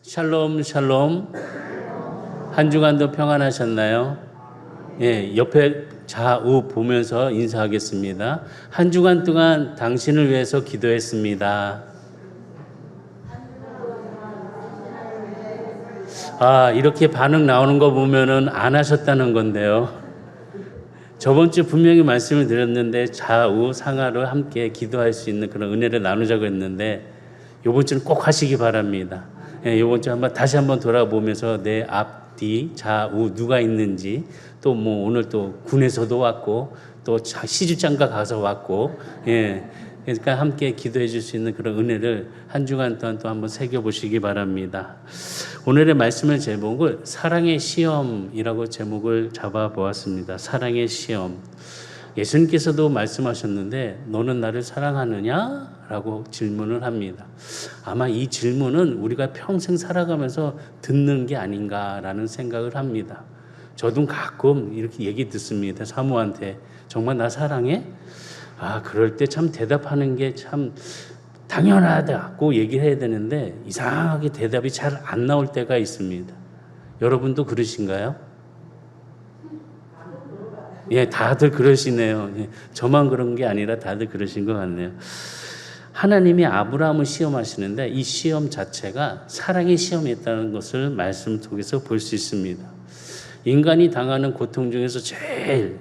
샬롬, 샬롬. 한 주간도 평안하셨나요? 예, 옆에 좌우 보면서 인사하겠습니다. 한 주간 동안 당신을 위해서 기도했습니다. 이렇게 반응 나오는 거 보면은 안 하셨다는 건데요. 저번 주 분명히 말씀을 드렸는데 좌우 상하로 함께 기도할 수 있는 그런 은혜를 나누자고 했는데 이번 주는 꼭 하시기 바랍니다. 이번 주 다시 한번 돌아보면서 내 앞, 뒤, 좌우 누가 있는지, 또 뭐 오늘 또 군에서도 왔고 또 시집장가 가서 왔고, 그러니까 함께 기도해 줄 수 있는 그런 은혜를 한 주간 동안 또 한번 새겨보시기 바랍니다. 오늘의 말씀의 제목을 사랑의 시험이라고 제목을 잡아보았습니다. 사랑의 시험. 예수님께서도 말씀하셨는데 너는 나를 사랑하느냐? 라고 질문을 합니다. 아마 이 질문은 우리가 평생 살아가면서 듣는 게 아닌가라는 생각을 합니다. 저도 가끔 이렇게 얘기 듣습니다. 사모한테 정말 나 사랑해? 그럴 때 참 대답하는 게 참 당연하다고 얘기를 해야 되는데 이상하게 대답이 잘 안 나올 때가 있습니다. 여러분도 그러신가요? 예, 다들 그러시네요. 저만 그런 게 아니라 다들 그러신 것 같네요. 하나님이 아브라함을 시험하시는데 이 시험 자체가 사랑의 시험이었다는 것을 말씀 속에서 볼 수 있습니다. 인간이 당하는 고통 중에서 제일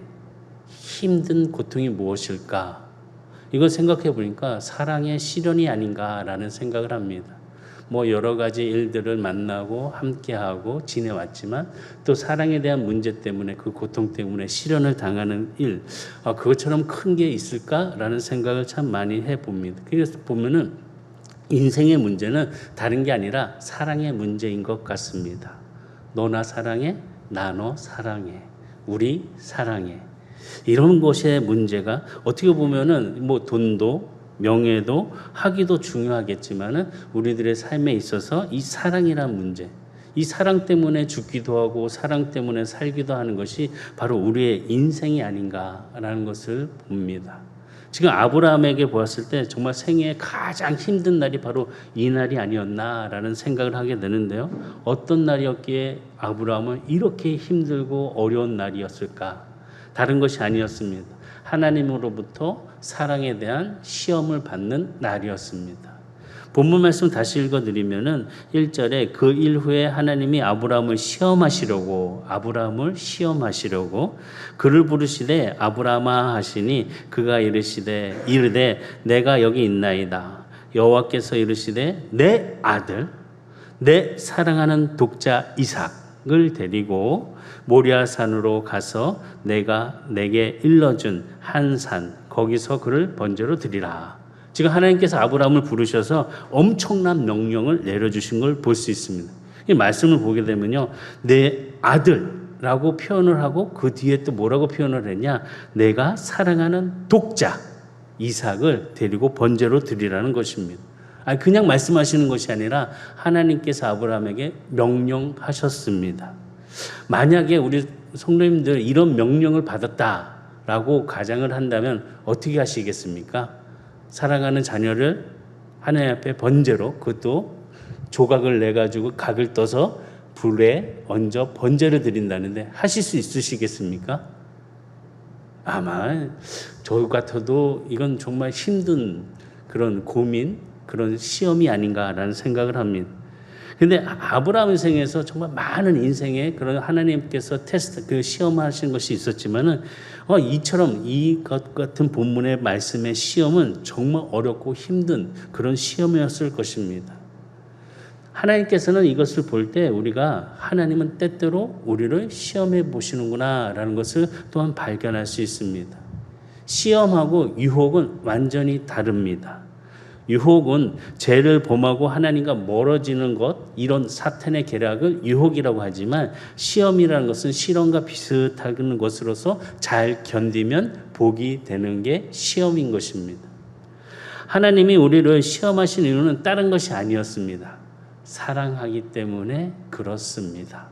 힘든 고통이 무엇일까? 이걸 생각해 보니까 사랑의 실현이 아닌가라는 생각을 합니다. 여러 가지 일들을 만나고 함께하고 지내왔지만 또 사랑에 대한 문제 때문에 그 고통 때문에 실현을 당하는 일, 그것처럼 큰 게 있을까라는 생각을 참 많이 해봅니다. 그래서 보면은 인생의 문제는 다른 게 아니라 사랑의 문제인 것 같습니다. 너나 사랑해, 나 너 사랑해, 우리 사랑해. 이런 것의 문제가 어떻게 보면은 돈도 명예도 하기도 중요하겠지만은 우리들의 삶에 있어서 이 사랑이란 문제, 이 사랑 때문에 죽기도 하고 사랑 때문에 살기도 하는 것이 바로 우리의 인생이 아닌가라는 것을 봅니다. 지금 아브라함에게 보았을 때 정말 생애에 가장 힘든 날이 바로 이 날이 아니었나라는 생각을 하게 되는데요. 어떤 날이었기에 아브라함은 이렇게 힘들고 어려운 날이었을까? 다른 것이 아니었습니다. 하나님으로부터 사랑에 대한 시험을 받는 날이었습니다. 본문 말씀 다시 읽어드리면은 1절에 그 일 후에 하나님이 아브라함을 시험하시려고 그를 부르시되 아브라함아 하시니 그가 이르되 내가 여기 있나이다. 여호와께서 이르시되 내 아들 내 사랑하는 독자 이삭을 데리고 모리아산으로 가서 내가 내게 일러준 한 산 거기서 그를 번제로 드리라. 지금 하나님께서 아브라함을 부르셔서 엄청난 명령을 내려주신 걸 볼 수 있습니다. 이 말씀을 보게 되면요, 내 아들라고 표현을 하고 그 뒤에 또 뭐라고 표현을 했냐? 내가 사랑하는 독자 이삭을 데리고 번제로 드리라는 것입니다. 그냥 말씀하시는 것이 아니라 하나님께서 아브라함에게 명령하셨습니다. 만약에 우리 성도님들 이런 명령을 받았다라고 가정을 한다면 어떻게 하시겠습니까? 사랑하는 자녀를 하나님 앞에 번제로, 그것도 조각을 내가지고 각을 떠서 불에 얹어 번제를 드린다는데 하실 수 있으시겠습니까? 아마 저 같아도 이건 정말 힘든 그런 고민, 그런 시험이 아닌가라는 생각을 합니다. 근데 아브라함 인생에서 정말 많은 인생에 그런 하나님께서 테스트, 시험하신 것이 있었지만은, 이처럼 이것 같은 본문의 말씀의 시험은 정말 어렵고 힘든 그런 시험이었을 것입니다. 하나님께서는 이것을 볼 때 우리가 하나님은 때때로 우리를 시험해 보시는구나라는 것을 또한 발견할 수 있습니다. 시험하고 유혹은 완전히 다릅니다. 유혹은 죄를 범하고 하나님과 멀어지는 것, 이런 사탄의 계략을 유혹이라고 하지만 시험이라는 것은 실험과 비슷한 것으로서 잘 견디면 복이 되는 게 시험인 것입니다. 하나님이 우리를 시험하신 이유는 다른 것이 아니었습니다. 사랑하기 때문에 그렇습니다.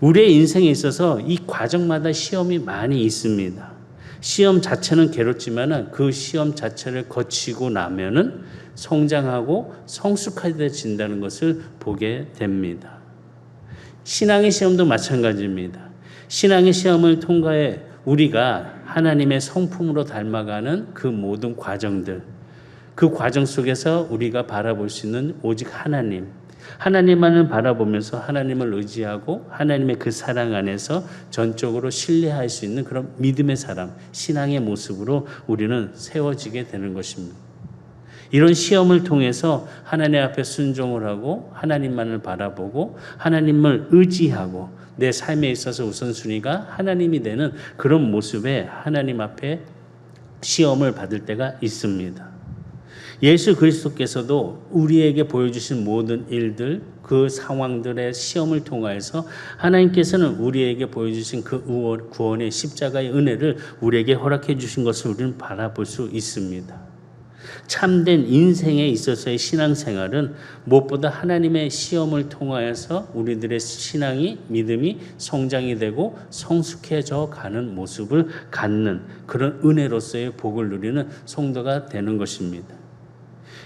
우리의 인생에 있어서 이 과정마다 시험이 많이 있습니다. 시험 자체는 괴롭지만은 그 시험 자체를 거치고 나면은 성장하고 성숙해진다는 것을 보게 됩니다. 신앙의 시험도 마찬가지입니다. 신앙의 시험을 통과해 우리가 하나님의 성품으로 닮아가는 그 모든 과정들, 그 과정 속에서 우리가 바라볼 수 있는 오직 하나님만을 바라보면서 하나님을 의지하고 하나님의 그 사랑 안에서 전적으로 신뢰할 수 있는 그런 믿음의 사람, 신앙의 모습으로 우리는 세워지게 되는 것입니다. 이런 시험을 통해서 하나님 앞에 순종을 하고 하나님만을 바라보고 하나님을 의지하고 내 삶에 있어서 우선순위가 하나님이 되는 그런 모습에 하나님 앞에 시험을 받을 때가 있습니다. 예수 그리스도께서도 우리에게 보여주신 모든 일들, 그 상황들의 시험을 통하여서 하나님께서는 우리에게 보여주신 그 구원의 십자가의 은혜를 우리에게 허락해 주신 것을 우리는 바라볼 수 있습니다. 참된 인생에 있어서의 신앙생활은 무엇보다 하나님의 시험을 통하여서 우리들의 신앙이, 믿음이 성장이 되고 성숙해져 가는 모습을 갖는 그런 은혜로서의 복을 누리는 성도가 되는 것입니다.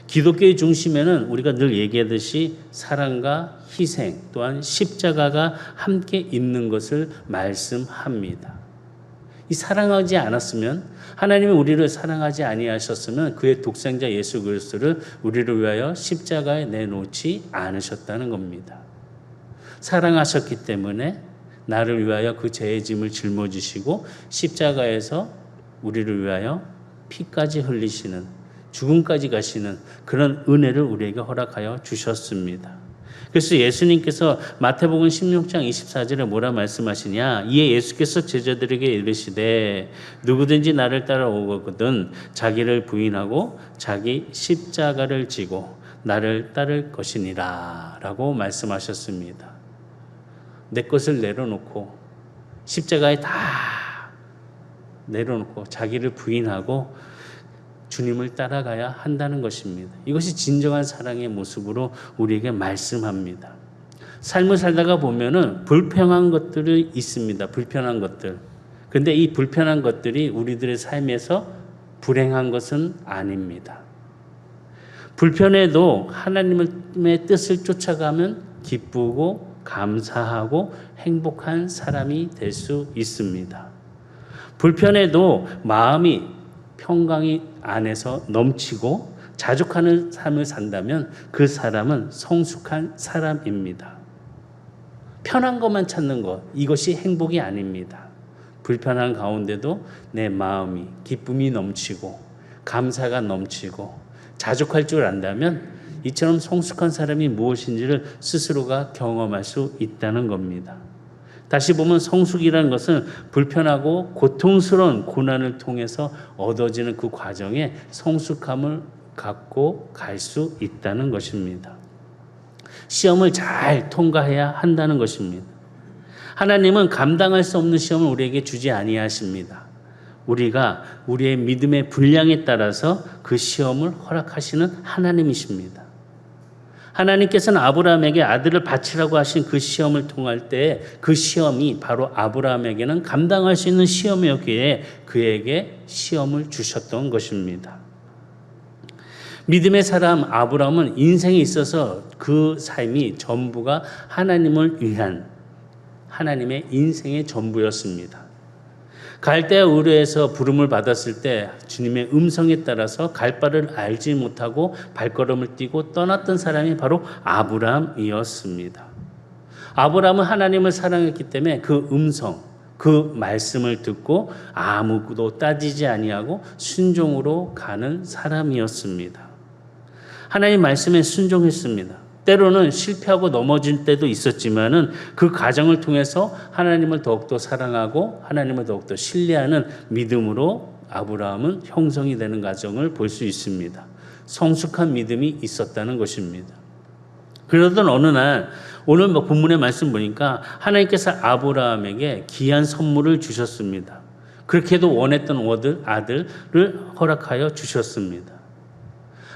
기독교의 중심에는 우리가 늘 얘기하듯이 사랑과 희생 또한 십자가가 함께 있는 것을 말씀합니다. 이 사랑하지 않았으면 하나님이 우리를 사랑하지 아니하셨으면 그의 독생자 예수 그리스도를 우리를 위하여 십자가에 내놓지 않으셨다는 겁니다. 사랑하셨기 때문에 나를 위하여 그 죄의 짐을 짊어지시고 십자가에서 우리를 위하여 피까지 흘리시는 죽음까지 가시는 그런 은혜를 우리에게 허락하여 주셨습니다. 그래서 예수님께서 마태복음 16장 24절에 뭐라 말씀하시냐? 이에 예수께서 제자들에게 이르시되 누구든지 나를 따라오거든 자기를 부인하고 자기 십자가를 지고 나를 따를 것이니라 라고 말씀하셨습니다. 내 것을 내려놓고 십자가에 다 내려놓고 자기를 부인하고 주님을 따라가야 한다는 것입니다. 이것이 진정한 사랑의 모습으로 우리에게 말씀합니다. 삶을 살다가 보면은 불평한 것들이 있습니다. 불편한 것들. 근데 이 불편한 것들이 우리들의 삶에서 불행한 것은 아닙니다. 불편해도 하나님의 뜻을 쫓아가면 기쁘고 감사하고 행복한 사람이 될 수 있습니다. 불편해도 마음이 평강이 안에서 넘치고 자족하는 삶을 산다면 그 사람은 성숙한 사람입니다. 편한 것만 찾는 것, 이것이 행복이 아닙니다. 불편한 가운데도 내 마음이 기쁨이 넘치고 감사가 넘치고 자족할 줄 안다면 이처럼 성숙한 사람이 무엇인지를 스스로가 경험할 수 있다는 겁니다. 다시 보면 성숙이라는 것은 불편하고 고통스러운 고난을 통해서 얻어지는 그 과정에 성숙함을 갖고 갈 수 있다는 것입니다. 시험을 잘 통과해야 한다는 것입니다. 하나님은 감당할 수 없는 시험을 우리에게 주지 아니하십니다. 우리가 우리의 믿음의 분량에 따라서 그 시험을 허락하시는 하나님이십니다. 하나님께서는 아브라함에게 아들을 바치라고 하신 그 시험을 통할 때 그 시험이 바로 아브라함에게는 감당할 수 있는 시험이었기에 그에게 시험을 주셨던 것입니다. 믿음의 사람 아브라함은 인생에 있어서 그 삶이 전부가 하나님을 위한 하나님의 인생의 전부였습니다. 갈대아 우르에서 부름을 받았을 때 주님의 음성에 따라서 갈 바를 알지 못하고 발걸음을 띄고 떠났던 사람이 바로 아브라함이었습니다. 아브라함은 하나님을 사랑했기 때문에 그 음성, 그 말씀을 듣고 아무것도 따지지 아니하고 순종으로 가는 사람이었습니다. 하나님 말씀에 순종했습니다. 때로는 실패하고 넘어질 때도 있었지만은 그 과정을 통해서 하나님을 더욱더 사랑하고 하나님을 더욱더 신뢰하는 믿음으로 아브라함은 형성이 되는 과정을 볼 수 있습니다. 성숙한 믿음이 있었다는 것입니다. 그러던 어느 날 오늘 본문의 말씀 보니까 하나님께서 아브라함에게 귀한 선물을 주셨습니다. 그렇게도 원했던 아들을 허락하여 주셨습니다.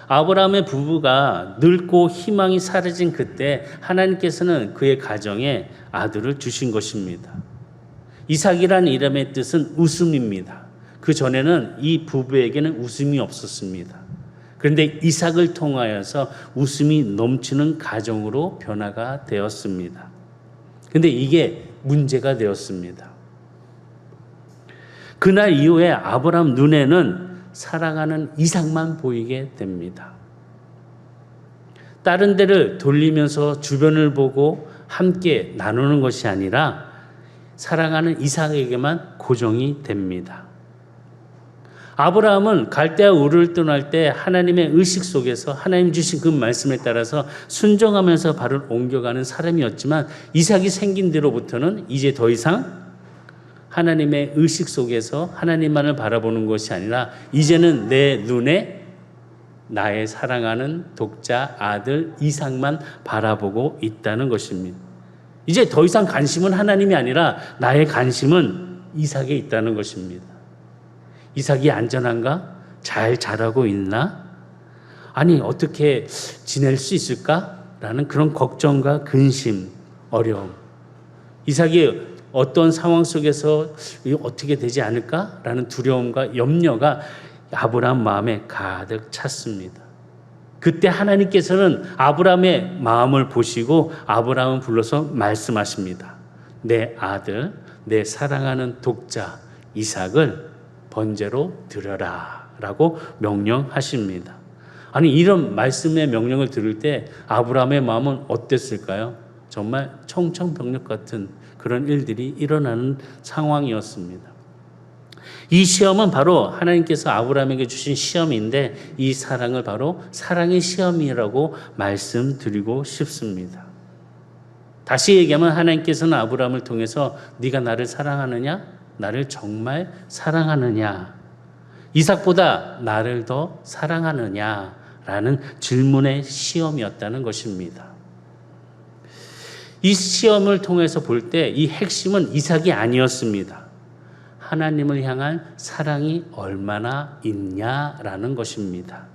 아브라함의 부부가 늙고 희망이 사라진 그때 하나님께서는 그의 가정에 아들을 주신 것입니다. 이삭이라는 이름의 뜻은 웃음입니다. 그 전에는 이 부부에게는 웃음이 없었습니다. 그런데 이삭을 통하여서 웃음이 넘치는 가정으로 변화가 되었습니다. 그런데 이게 문제가 되었습니다. 그날 이후에 아브라함 눈에는 사랑하는 이삭만 보이게 됩니다. 다른 데를 돌리면서 주변을 보고 함께 나누는 것이 아니라 사랑하는 이삭에게만 고정이 됩니다. 아브라함은 갈대아 우르를 떠날 때 하나님의 의식 속에서 하나님 주신 그 말씀에 따라서 순종하면서 발을 옮겨가는 사람이었지만 이삭이 생긴 뒤로부터는 이제 더 이상 하나님의 의식 속에서 하나님만을 바라보는 것이 아니라 이제는 내 눈에 나의 사랑하는 독자 아들 이삭만 바라보고 있다는 것입니다. 이제 더 이상 관심은 하나님이 아니라 나의 관심은 이삭에 있다는 것입니다. 이삭이 안전한가? 잘 자라고 있나? 아니 어떻게 지낼 수 있을까? 라는 그런 걱정과 근심, 어려움. 이삭이 어떤 상황 속에서 어떻게 되지 않을까? 라는 두려움과 염려가 아브라함 마음에 가득 찼습니다. 그때 하나님께서는 아브라함의 마음을 보시고 아브라함을 불러서 말씀하십니다. 내 아들, 내 사랑하는 독자 이삭을 번제로 드려라 라고 명령하십니다. 아니 이런 말씀의 명령을 들을 때 아브라함의 마음은 어땠을까요? 정말 청천벽력 같은 그런 일들이 일어나는 상황이었습니다. 이 시험은 바로 하나님께서 아브라함에게 주신 시험인데 이 사랑을 바로 사랑의 시험이라고 말씀드리고 싶습니다. 다시 얘기하면 하나님께서는 아브라함을 통해서 네가 나를 사랑하느냐? 나를 정말 사랑하느냐? 이삭보다 나를 더 사랑하느냐? 라는 질문의 시험이었다는 것입니다. 이 시험을 통해서 볼 때 이 핵심은 이삭이 아니었습니다. 하나님을 향한 사랑이 얼마나 있냐라는 것입니다.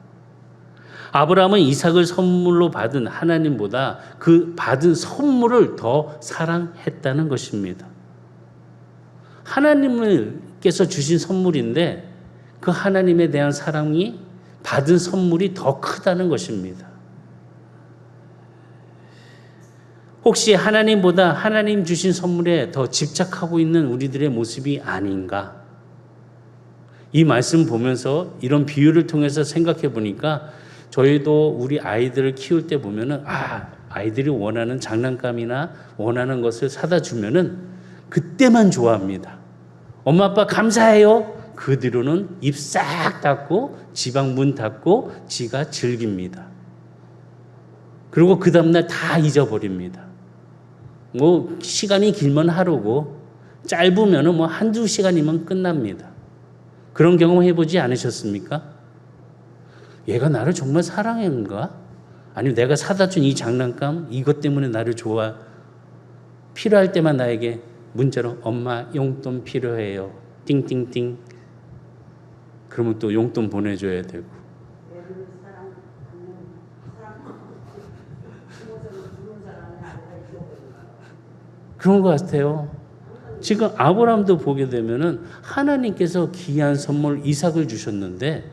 아브라함은 이삭을 선물로 받은 하나님보다 그 받은 선물을 더 사랑했다는 것입니다. 하나님께서 주신 선물인데 그 하나님에 대한 사랑이 받은 선물이 더 크다는 것입니다. 혹시 하나님보다 하나님 주신 선물에 더 집착하고 있는 우리들의 모습이 아닌가? 이 말씀 보면서 이런 비유를 통해서 생각해 보니까 저희도 우리 아이들을 키울 때 보면은 아이들이 원하는 장난감이나 원하는 것을 사다 주면은 그때만 좋아합니다. 엄마 아빠 감사해요. 그 뒤로는 입 싹 닫고 지방 문 닫고 지가 즐깁니다. 그리고 그 다음날 다 잊어버립니다. 뭐 시간이 길면 하루고 짧으면 뭐 한두 시간이면 끝납니다. 그런 경험 해보지 않으셨습니까? 얘가 나를 정말 사랑했는가? 아니면 내가 사다 준 이 장난감 이것 때문에 나를 좋아? 필요할 때만 나에게 문자로 엄마 용돈 필요해요. 띵띵띵. 그러면 또 용돈 보내줘야 되고. 그런 것 같아요. 지금 아브라함도 보게 되면은 하나님께서 귀한 선물 이삭을 주셨는데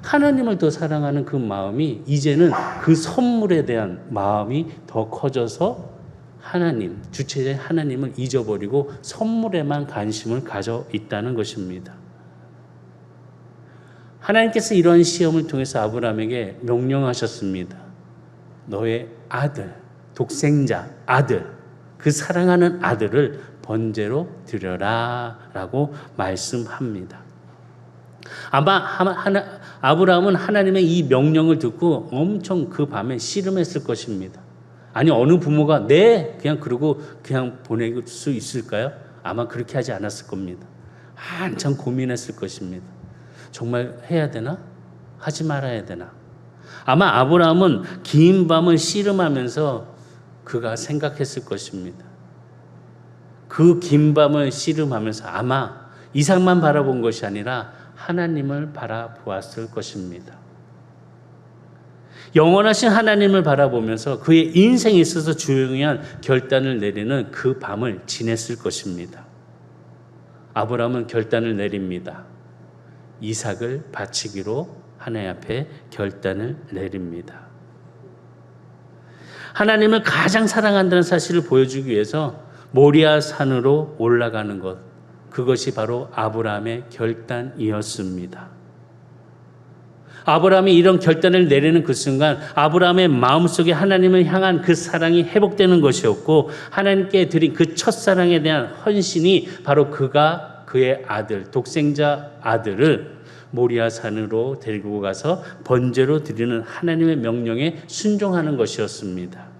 하나님을 더 사랑하는 그 마음이 이제는 그 선물에 대한 마음이 더 커져서 하나님, 주체자 하나님을 잊어버리고 선물에만 관심을 가져 있다는 것입니다. 하나님께서 이러한 시험을 통해서 아브라함에게 명령하셨습니다. 너의 아들, 독생자 아들, 그 사랑하는 아들을 번제로 드려라 라고 말씀합니다. 아마 아브라함은 하나님의 이 명령을 듣고 엄청 그 밤에 씨름했을 것입니다. 아니 어느 부모가 네 그냥 그러고 그냥 보낼 수 있을까요? 아마 그렇게 하지 않았을 겁니다. 한참 고민했을 것입니다. 정말 해야 되나? 하지 말아야 되나? 아마 아브라함은 긴 밤을 씨름하면서 그가 생각했을 것입니다. 그 긴 밤을 씨름하면서 아마 이삭만 바라본 것이 아니라 하나님을 바라보았을 것입니다. 영원하신 하나님을 바라보면서 그의 인생에 있어서 중요한 결단을 내리는 그 밤을 지냈을 것입니다. 아브라함은 결단을 내립니다. 이삭을 바치기로 하나님 앞에 결단을 내립니다. 하나님을 가장 사랑한다는 사실을 보여주기 위해서 모리아 산으로 올라가는 것, 그것이 바로 아브라함의 결단이었습니다. 아브라함이 이런 결단을 내리는 그 순간 아브라함의 마음속에 하나님을 향한 그 사랑이 회복되는 것이었고, 하나님께 드린 그 첫사랑에 대한 헌신이 바로 그가 그의 아들, 독생자 아들을 모리아 산으로 데리고 가서 번제로 드리는 하나님의 명령에 순종하는 것이었습니다.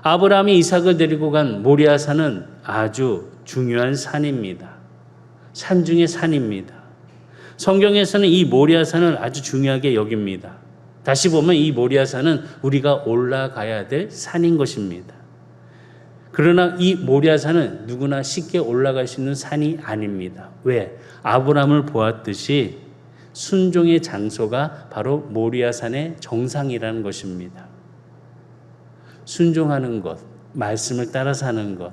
아브라함이 이삭을 데리고 간 모리아 산은 아주 중요한 산입니다. 산 중의 산입니다. 성경에서는 이 모리아 산을 아주 중요하게 여깁니다. 다시 보면 이 모리아 산은 우리가 올라가야 될 산인 것입니다. 그러나 이 모리아 산은 누구나 쉽게 올라갈 수 있는 산이 아닙니다. 왜? 아브라함을 보았듯이 순종의 장소가 바로 모리아 산의 정상이라는 것입니다. 순종하는 것, 말씀을 따라 사는 것,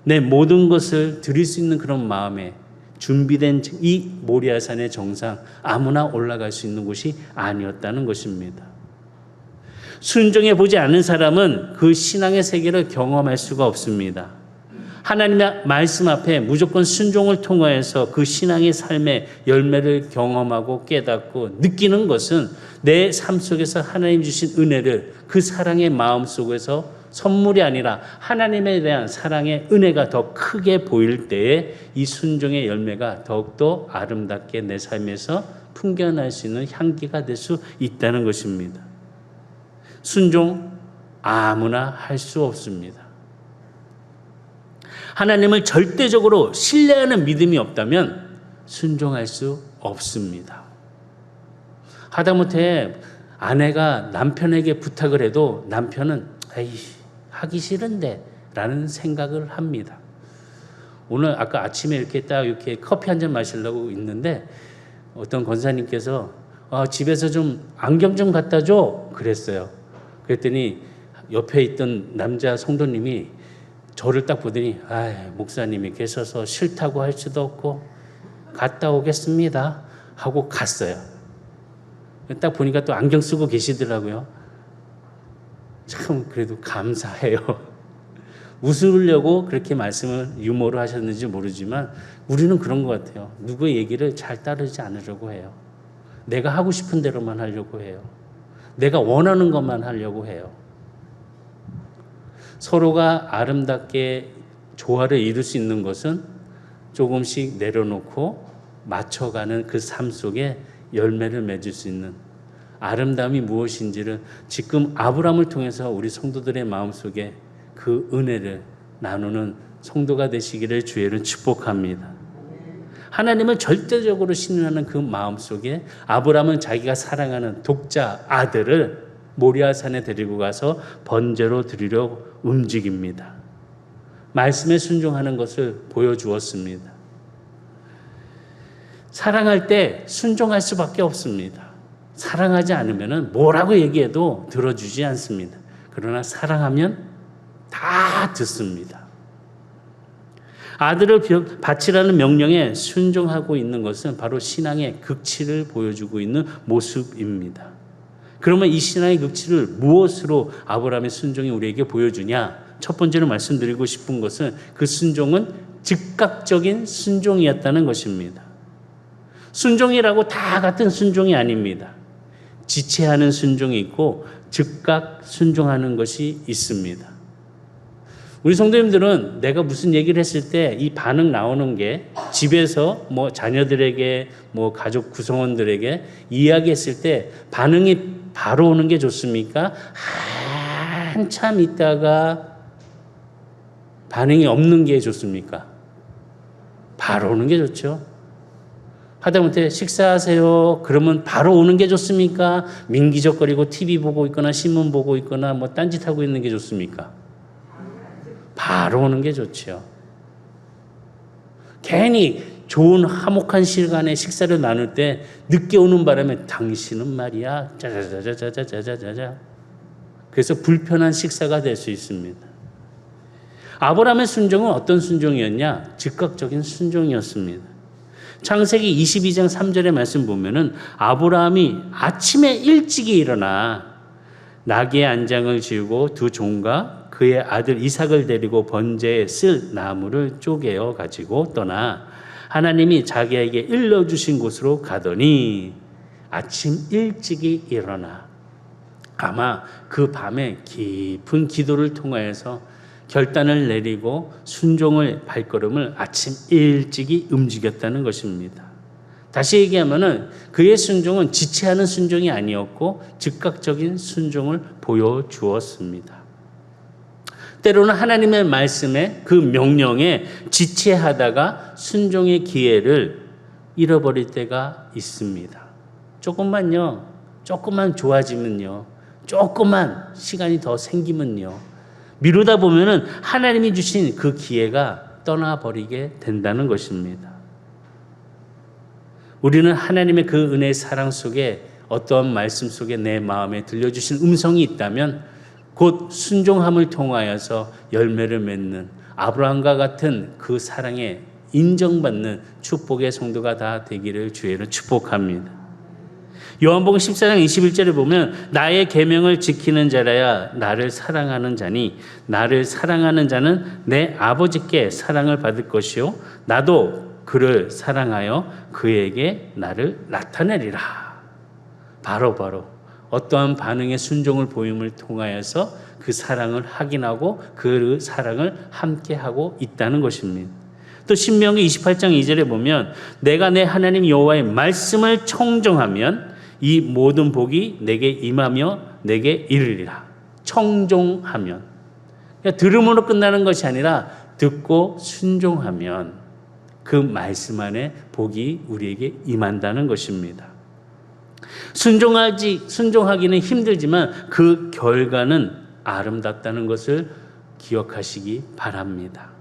내 모든 것을 드릴 수 있는 그런 마음에 준비된 이 모리아 산의 정상, 아무나 올라갈 수 있는 곳이 아니었다는 것입니다. 순종해 보지 않은 사람은 그 신앙의 세계를 경험할 수가 없습니다. 하나님의 말씀 앞에 무조건 순종을 통하여서 그 신앙의 삶의 열매를 경험하고 깨닫고 느끼는 것은 내 삶 속에서 하나님 주신 은혜를 그 사랑의 마음 속에서 선물이 아니라 하나님에 대한 사랑의 은혜가 더 크게 보일 때에 이 순종의 열매가 더욱더 아름답게 내 삶에서 풍겨날 수 있는 향기가 될 수 있다는 것입니다. 순종 아무나 할 수 없습니다. 하나님을 절대적으로 신뢰하는 믿음이 없다면 순종할 수 없습니다. 하다못해 아내가 남편에게 부탁을 해도 남편은 에이, 하기 싫은데 라는 생각을 합니다. 오늘 아까 아침에 이렇게 커피 한 잔 마시려고 있는데 어떤 권사님께서 집에서 좀 안경 좀 갖다 줘 그랬어요. 그랬더니 옆에 있던 남자 성도님이 저를 딱 보더니 목사님이 계셔서 싫다고 할 수도 없고 갔다 오겠습니다 하고 갔어요. 딱 보니까 또 안경 쓰고 계시더라고요. 참 그래도 감사해요. 웃으려고 그렇게 말씀을 유머로 하셨는지 모르지만 우리는 그런 것 같아요. 누구의 얘기를 잘 따르지 않으려고 해요. 내가 하고 싶은 대로만 하려고 해요. 내가 원하는 것만 하려고 해요. 서로가 아름답게 조화를 이룰 수 있는 것은 조금씩 내려놓고 맞춰가는 그 삶 속에 열매를 맺을 수 있는 아름다움이 무엇인지를 지금 아브라함을 통해서 우리 성도들의 마음속에 그 은혜를 나누는 성도가 되시기를 주의를 축복합니다. 하나님을 절대적으로 신뢰하는 그 마음속에 아브라함은 자기가 사랑하는 독자 아들을 모리아산에 데리고 가서 번제로 드리려 움직입니다. 말씀에 순종하는 것을 보여주었습니다. 사랑할 때 순종할 수밖에 없습니다. 사랑하지 않으면 뭐라고 얘기해도 들어주지 않습니다. 그러나 사랑하면 다 듣습니다. 아들을 바치라는 명령에 순종하고 있는 것은 바로 신앙의 극치를 보여주고 있는 모습입니다. 그러면 이 신앙의 극치를 무엇으로 아브라함의 순종이 우리에게 보여주냐? 첫 번째로 말씀드리고 싶은 것은 그 순종은 즉각적인 순종이었다는 것입니다. 순종이라고 다 같은 순종이 아닙니다. 지체하는 순종이 있고 즉각 순종하는 것이 있습니다. 우리 성도님들은 내가 무슨 얘기를 했을 때 이 반응 나오는 게 집에서 자녀들에게 가족 구성원들에게 이야기했을 때 반응이 바로 오는 게 좋습니까? 한참 있다가 반응이 없는 게 좋습니까? 바로 오는 게 좋죠. 하다못해 식사하세요. 그러면 바로 오는 게 좋습니까? 민기적거리고 TV 보고 있거나 신문 보고 있거나 딴짓하고 있는 게 좋습니까? 바로 오는 게 좋죠. 괜히 좋은 화목한 시간에 식사를 나눌 때 늦게 오는 바람에 당신은 말이야 짜자자자자자자자자 그래서 불편한 식사가 될 수 있습니다. 아브라함의 순종은 어떤 순종이었냐? 즉각적인 순종이었습니다. 창세기 22장 3절의 말씀 보면은 아브라함이 아침에 일찍이 일어나 나귀의 안장을 지우고 두 종과 그의 아들 이삭을 데리고 번제에 쓸 나무를 쪼개어 가지고 떠나 하나님이 자기에게 일러주신 곳으로 가더니 아침 일찍이 일어나 아마 그 밤에 깊은 기도를 통하여서 결단을 내리고 순종의 발걸음을 아침 일찍이 움직였다는 것입니다. 다시 얘기하면은 그의 순종은 지체하는 순종이 아니었고 즉각적인 순종을 보여주었습니다. 때로는 하나님의 말씀에 그 명령에 지체하다가 순종의 기회를 잃어버릴 때가 있습니다. 조금만 좋아지면요. 조금만 시간이 더 생기면요. 미루다 보면은 하나님이 주신 그 기회가 떠나버리게 된다는 것입니다. 우리는 하나님의 그 은혜의 사랑 속에 어떠한 말씀 속에 내 마음에 들려주신 음성이 있다면 곧 순종함을 통하여서 열매를 맺는 아브라함과 같은 그 사랑에 인정받는 축복의 성도가 다 되기를 주의로 축복합니다. 요한복음 14장 21절에 보면 나의 계명을 지키는 자라야 나를 사랑하는 자니 나를 사랑하는 자는 내 아버지께 사랑을 받을 것이요 나도 그를 사랑하여 그에게 나를 나타내리라. 바로 어떠한 반응의 순종을 보임을 통하여서 그 사랑을 확인하고 그 사랑을 함께하고 있다는 것입니다. 또 신명기 28장 2절에 보면 내가 내 하나님 여호와의 말씀을 청종하면 이 모든 복이 내게 임하며 내게 이르리라. 청종하면 그러니까 들음으로 끝나는 것이 아니라 듣고 순종하면 그 말씀 안에 복이 우리에게 임한다는 것입니다. 순종하기는 힘들지만 그 결과는 아름답다는 것을 기억하시기 바랍니다.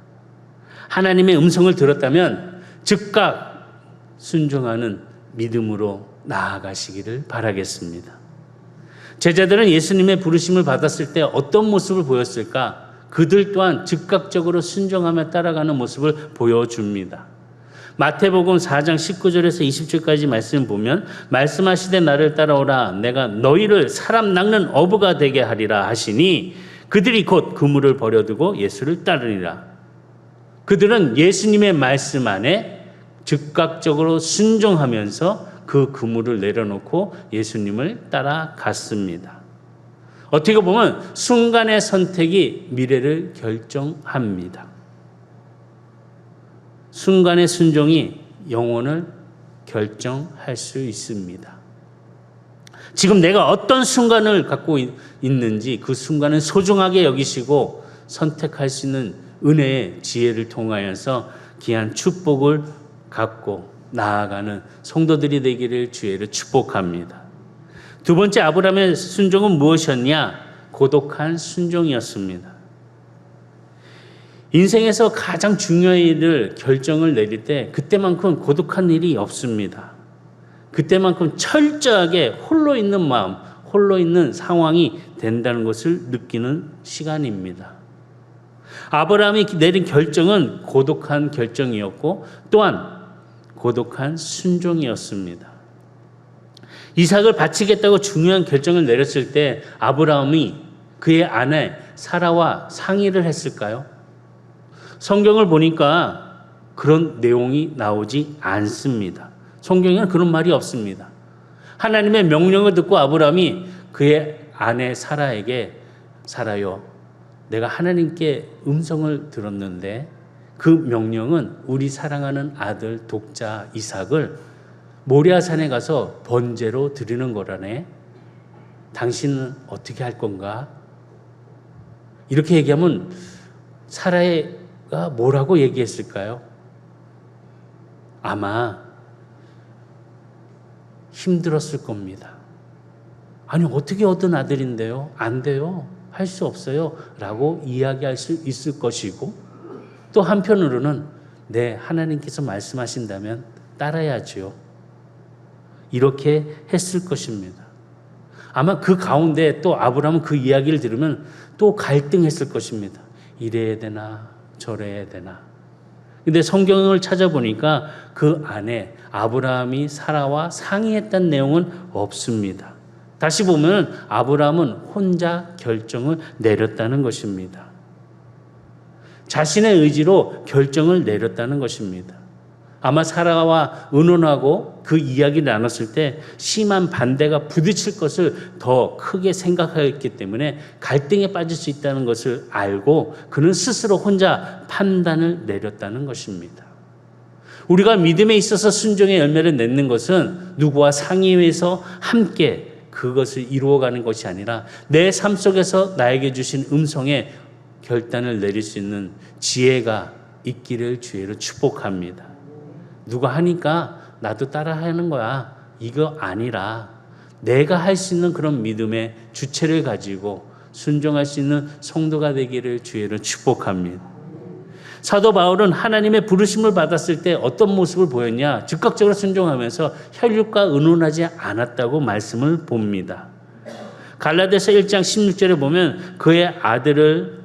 하나님의 음성을 들었다면 즉각 순종하는 믿음으로 나아가시기를 바라겠습니다. 제자들은 예수님의 부르심을 받았을 때 어떤 모습을 보였을까? 그들 또한 즉각적으로 순종하며 따라가는 모습을 보여줍니다. 마태복음 4장 19절에서 20절까지 말씀을 보면 말씀하시되 나를 따라오라 내가 너희를 사람 낚는 어부가 되게 하리라 하시니 그들이 곧 그물을 버려두고 예수를 따르니라. 그들은 예수님의 말씀 안에 즉각적으로 순종하면서 그 그물을 내려놓고 예수님을 따라갔습니다. 어떻게 보면 순간의 선택이 미래를 결정합니다. 순간의 순종이 영혼을 결정할 수 있습니다. 지금 내가 어떤 순간을 갖고 있는지 그 순간은 소중하게 여기시고 선택할 수 있는 은혜의 지혜를 통하여서 귀한 축복을 갖고 나아가는 성도들이 되기를 주의로 축복합니다. 두 번째 아브라함의 순종은 무엇이었냐? 고독한 순종이었습니다. 인생에서 가장 중요한 일을 결정을 내릴 때 그때만큼 고독한 일이 없습니다. 그때만큼 철저하게 홀로 있는 마음, 홀로 있는 상황이 된다는 것을 느끼는 시간입니다. 아브라함이 내린 결정은 고독한 결정이었고 또한 고독한 순종이었습니다. 이삭을 바치겠다고 중요한 결정을 내렸을 때 아브라함이 그의 아내 사라와 상의를 했을까요? 성경을 보니까 그런 내용이 나오지 않습니다. 성경에는 그런 말이 없습니다. 하나님의 명령을 듣고 아브라함이 그의 아내 사라에게 사라요, 내가 하나님께 음성을 들었는데 그 명령은 우리 사랑하는 아들 독자 이삭을 모리아산에 가서 번제로 드리는 거라네. 당신은 어떻게 할 건가? 이렇게 얘기하면 사라가 뭐라고 얘기했을까요? 아마 힘들었을 겁니다. 아니 어떻게 얻은 아들인데요? 안 돼요. 할 수 없어요. 라고 이야기할 수 있을 것이고 또 한편으로는 네, 하나님께서 말씀하신다면 따라야지요. 이렇게 했을 것입니다. 아마 그 가운데 또 아브라함은 그 이야기를 들으면 또 갈등했을 것입니다. 이래야 되나 저래야 되나. 근데 성경을 찾아보니까 그 안에 아브라함이 사라와 상의했다는 내용은 없습니다. 다시 보면 아브라함은 혼자 결정을 내렸다는 것입니다. 자신의 의지로 결정을 내렸다는 것입니다. 아마 사라와 의논하고 그 이야기를 나눴을 때 심한 반대가 부딪힐 것을 더 크게 생각하였기 때문에 갈등에 빠질 수 있다는 것을 알고 그는 스스로 혼자 판단을 내렸다는 것입니다. 우리가 믿음에 있어서 순종의 열매를 맺는 것은 누구와 상의해서 함께 그것을 이루어가는 것이 아니라 내 삶 속에서 나에게 주신 음성에 결단을 내릴 수 있는 지혜가 있기를 주의로 축복합니다. 누가 하니까 나도 따라 하는 거야. 이거 아니라 내가 할 수 있는 그런 믿음의 주체를 가지고 순종할 수 있는 성도가 되기를 주의로 축복합니다. 사도 바울은 하나님의 부르심을 받았을 때 어떤 모습을 보였냐? 즉각적으로 순종하면서 혈육과 의논하지 않았다고 말씀을 봅니다. 갈라디아서 1장 16절에 보면 그의 아들을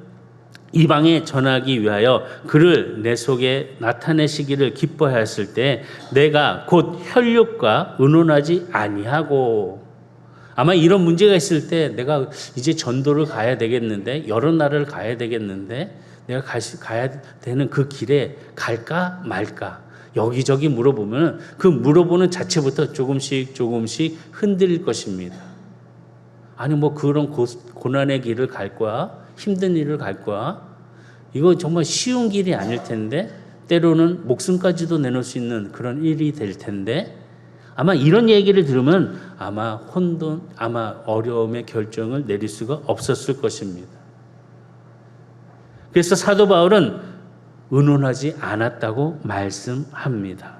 이방에 전하기 위하여 그를 내 속에 나타내시기를 기뻐하였을 때 내가 곧 혈육과 의논하지 아니하고, 아마 이런 문제가 있을 때 내가 이제 전도를 가야 되겠는데, 여러 나라를 가야 되겠는데 내가 가야 되는 그 길에 갈까 말까 여기저기 물어보면 그 물어보는 자체부터 조금씩 흔들릴 것입니다. 아니 뭐 그런 고난의 길을 갈 거야? 힘든 일을 갈 거야? 이거 정말 쉬운 길이 아닐 텐데, 때로는 목숨까지도 내놓을 수 있는 그런 일이 될 텐데, 아마 이런 얘기를 들으면 아마 어려움의 결정을 내릴 수가 없었을 것입니다. 그래서 사도 바울은 의논하지 않았다고 말씀합니다.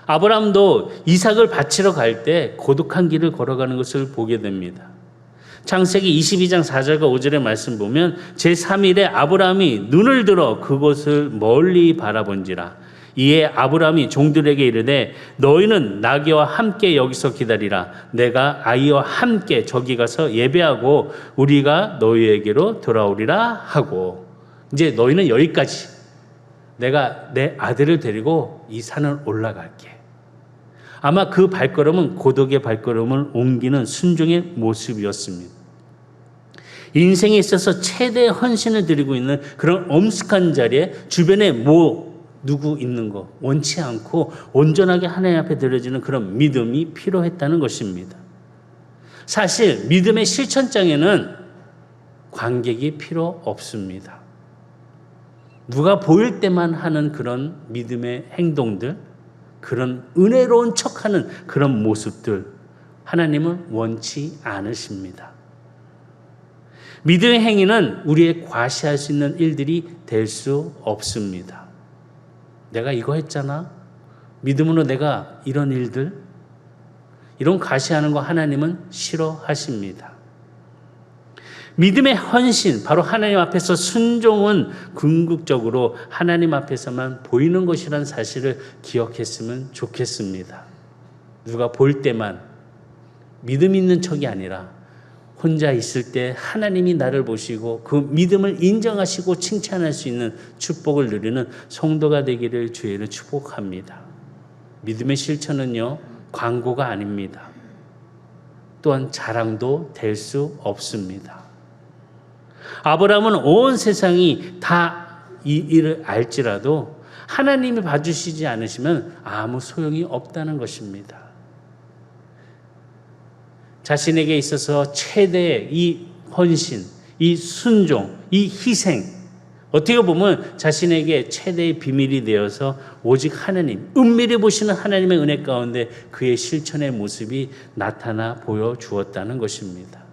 아브라함도 이삭을 바치러 갈 때 고독한 길을 걸어가는 것을 보게 됩니다. 창세기 22장 4절과 5절의 말씀 보면 제3일에 아브라함이 눈을 들어 그곳을 멀리 바라본지라. 이에 아브라함이 종들에게 이르되 너희는 나귀와 함께 여기서 기다리라. 내가 아이와 함께 저기 가서 예배하고 우리가 너희에게로 돌아오리라 하고. 이제 너희는 여기까지. 내가 내 아들을 데리고 이 산을 올라갈게. 아마 그 발걸음은 고독의 발걸음을 옮기는 순종의 모습이었습니다. 인생에 있어서 최대의 헌신을 드리고 있는 그런 엄숙한 자리에 주변에 누구 있는 거 원치 않고 온전하게 하나님 앞에 드려지는 그런 믿음이 필요했다는 것입니다. 사실 믿음의 실천장에는 관객이 필요 없습니다. 누가 보일 때만 하는 그런 믿음의 행동들, 그런 은혜로운 척하는 그런 모습들, 하나님은 원치 않으십니다. 믿음의 행위는 우리의 과시할 수 있는 일들이 될 수 없습니다. 내가 이거 했잖아. 믿음으로 내가 이런 일들, 이런 과시하는 거 하나님은 싫어하십니다. 믿음의 헌신, 바로 하나님 앞에서 순종은 궁극적으로 하나님 앞에서만 보이는 것이라는 사실을 기억했으면 좋겠습니다. 누가 볼 때만 믿음 있는 척이 아니라 혼자 있을 때 하나님이 나를 보시고 그 믿음을 인정하시고 칭찬할 수 있는 축복을 누리는 성도가 되기를 주의로 축복합니다. 믿음의 실천은요, 광고가 아닙니다. 또한 자랑도 될 수 없습니다. 아브라함은 온 세상이 다 이 일을 알지라도 하나님이 봐주시지 않으시면 아무 소용이 없다는 것입니다. 자신에게 있어서 최대의 이 헌신, 이 순종, 이 희생, 어떻게 보면 자신에게 최대의 비밀이 되어서 오직 하나님, 은밀히 보시는 하나님의 은혜 가운데 그의 실천의 모습이 나타나 보여주었다는 것입니다.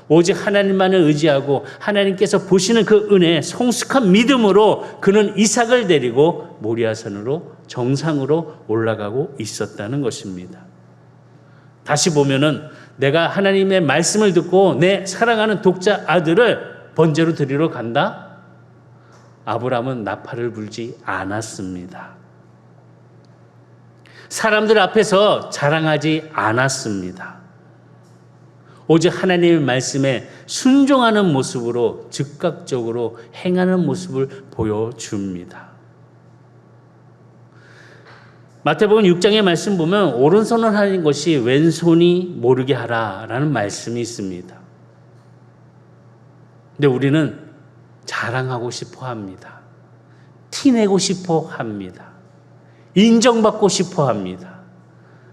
오직 하나님만을 의지하고 하나님께서 보시는 그 은혜에 성숙한 믿음으로 그는 이삭을 데리고 모리아산으로 정상으로 올라가고 있었다는 것입니다. 다시 보면은 내가 하나님의 말씀을 듣고 내 사랑하는 독자 아들을 번제로 드리러 간다? 아브라함은 나팔을 불지 않았습니다. 사람들 앞에서 자랑하지 않았습니다. 오직 하나님의 말씀에 순종하는 모습으로 즉각적으로 행하는 모습을 보여줍니다. 마태복음 6장의 말씀 보면 오른손을 하는 것이 왼손이 모르게 하라라는 말씀이 있습니다. 근데 우리는 자랑하고 싶어 합니다. 티내고 싶어 합니다. 인정받고 싶어 합니다.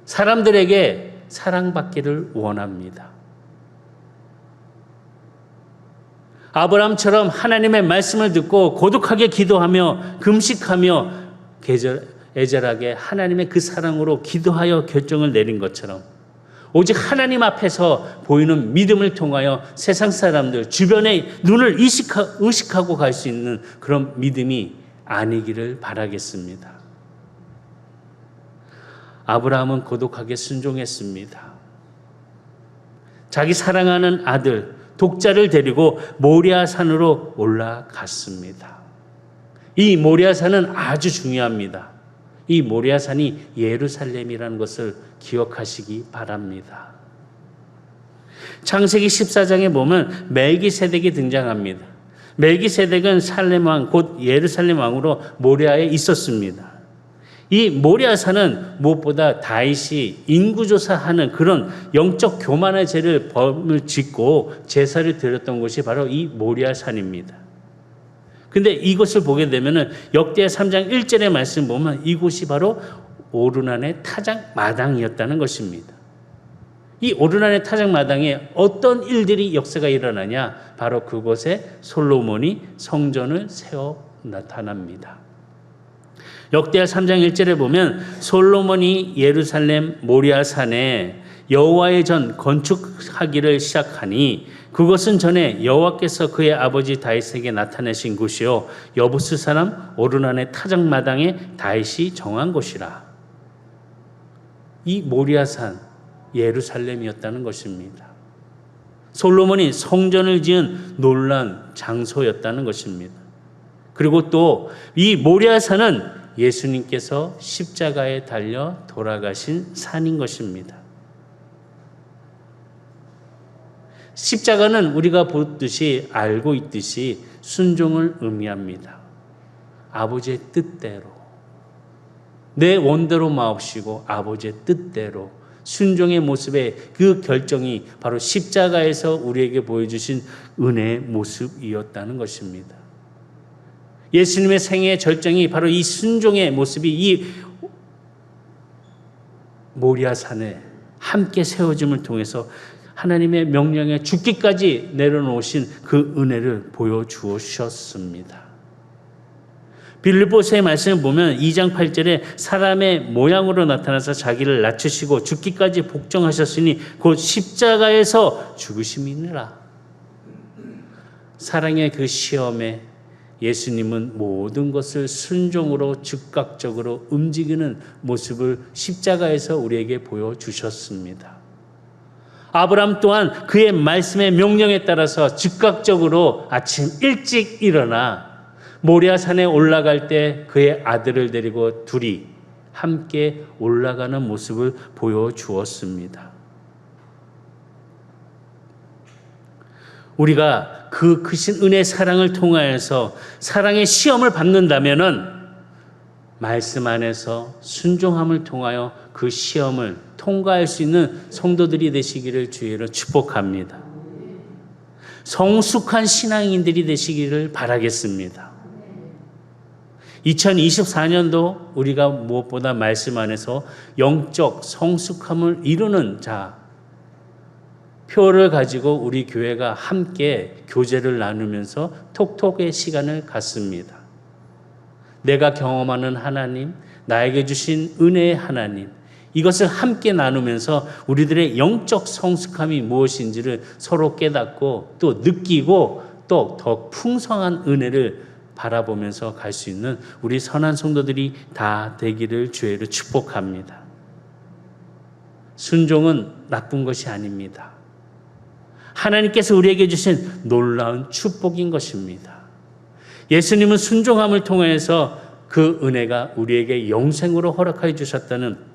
사람들에게 사랑받기를 원합니다. 아브라함처럼 하나님의 말씀을 듣고 고독하게 기도하며 금식하며 애절하게 하나님의 그 사랑으로 기도하여 결정을 내린 것처럼 오직 하나님 앞에서 보이는 믿음을 통하여 세상 사람들 주변에 눈을 의식하고 갈 수 있는 그런 믿음이 아니기를 바라겠습니다. 아브라함은 고독하게 순종했습니다. 자기 사랑하는 아들 독자를 데리고 모리아 산으로 올라갔습니다. 이 모리아 산은 아주 중요합니다. 이 모리아 산이 예루살렘이라는 것을 기억하시기 바랍니다. 창세기 14장에 보면 멜기세덱이 등장합니다. 멜기세덱은 살렘 왕, 곧 예루살렘 왕으로 모리아에 있었습니다. 이 모리아 산은 무엇보다 다윗이 인구조사하는 그런 영적 교만의 죄를 범을 짓고 제사를 드렸던 곳이 바로 이 모리아 산입니다. 근데 이것을 보게 되면은 역대하 3장 1절의 말씀 보면 이곳이 바로 오르난의 타작 마당이었다는 것입니다. 이 오르난의 타작 마당에 어떤 일들이 역사가 일어나냐? 바로 그곳에 솔로몬이 성전을 세워 나타납니다. 역대하 3장 1절에 보면 솔로몬이 예루살렘 모리아 산에 여호와의 전 건축하기를 시작하니 그것은 전에 여호와께서 그의 아버지 다윗에게 나타내신 곳이요 여부스 사람 오르난의 타작마당에 다윗이 정한 곳이라. 이 모리아산 예루살렘이었다는 것입니다. 솔로몬이 성전을 지은 놀라운 장소였다는 것입니다. 그리고 또 이 모리아산은 예수님께서 십자가에 달려 돌아가신 산인 것입니다. 십자가는 우리가 보듯이 알고 있듯이 순종을 의미합니다. 아버지의 뜻대로 내 원대로 마옵시고 아버지의 뜻대로 순종의 모습의 그 결정이 바로 십자가에서 우리에게 보여주신 은혜의 모습이었다는 것입니다. 예수님의 생애의 절정이 바로 이 순종의 모습이 이 모리아산에 함께 세워짐을 통해서 하나님의 명령에 죽기까지 내려놓으신 그 은혜를 보여주셨습니다. 빌립보서의 말씀을 보면 2장 8절에 사람의 모양으로 나타나서 자기를 낮추시고 죽기까지 복종하셨으니 곧 십자가에서 죽으심이니라. 사랑의 그 시험에 예수님은 모든 것을 순종으로 즉각적으로 움직이는 모습을 십자가에서 우리에게 보여주셨습니다. 아브라함 또한 그의 말씀의 명령에 따라서 즉각적으로 아침 일찍 일어나 모리아산에 올라갈 때 그의 아들을 데리고 둘이 함께 올라가는 모습을 보여주었습니다. 우리가 그 크신 은혜의 사랑을 통하여서 사랑의 시험을 받는다면은 말씀 안에서 순종함을 통하여 그 시험을 통과할 수 있는 성도들이 되시기를 주의로 축복합니다. 성숙한 신앙인들이 되시기를 바라겠습니다. 2024년도 우리가 무엇보다 말씀 안에서 영적 성숙함을 이루는 표를 가지고 우리 교회가 함께 교제를 나누면서 톡톡의 시간을 갖습니다. 내가 경험하는 하나님, 나에게 주신 은혜의 하나님, 이것을 함께 나누면서 우리들의 영적 성숙함이 무엇인지를 서로 깨닫고 또 느끼고 또 더 풍성한 은혜를 바라보면서 갈 수 있는 우리 선한 성도들이 다 되기를 주의로 축복합니다. 순종은 나쁜 것이 아닙니다. 하나님께서 우리에게 주신 놀라운 축복인 것입니다. 예수님은 순종함을 통해서 그 은혜가 우리에게 영생으로 허락하여 주셨다는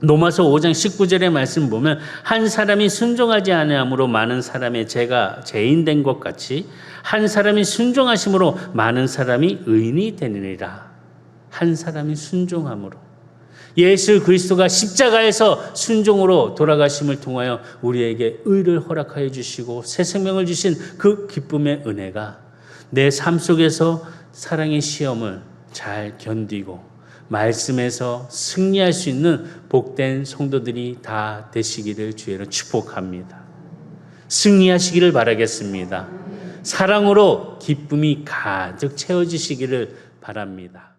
로마서 5장 19절의 말씀 보면 한 사람이 순종하지 아니함으로 많은 사람의 죄가 죄인된 것 같이 한 사람이 순종하심으로 많은 사람이 의인이 되느니라. 한 사람이 순종함으로. 예수 그리스도가 십자가에서 순종으로 돌아가심을 통하여 우리에게 의를 허락하여 주시고 새 생명을 주신 그 기쁨의 은혜가 내 삶 속에서 사랑의 시험을 잘 견디고 말씀에서 승리할 수 있는 복된 성도들이 다 되시기를 주의로 축복합니다. 승리하시기를 바라겠습니다. 사랑으로 기쁨이 가득 채워지시기를 바랍니다.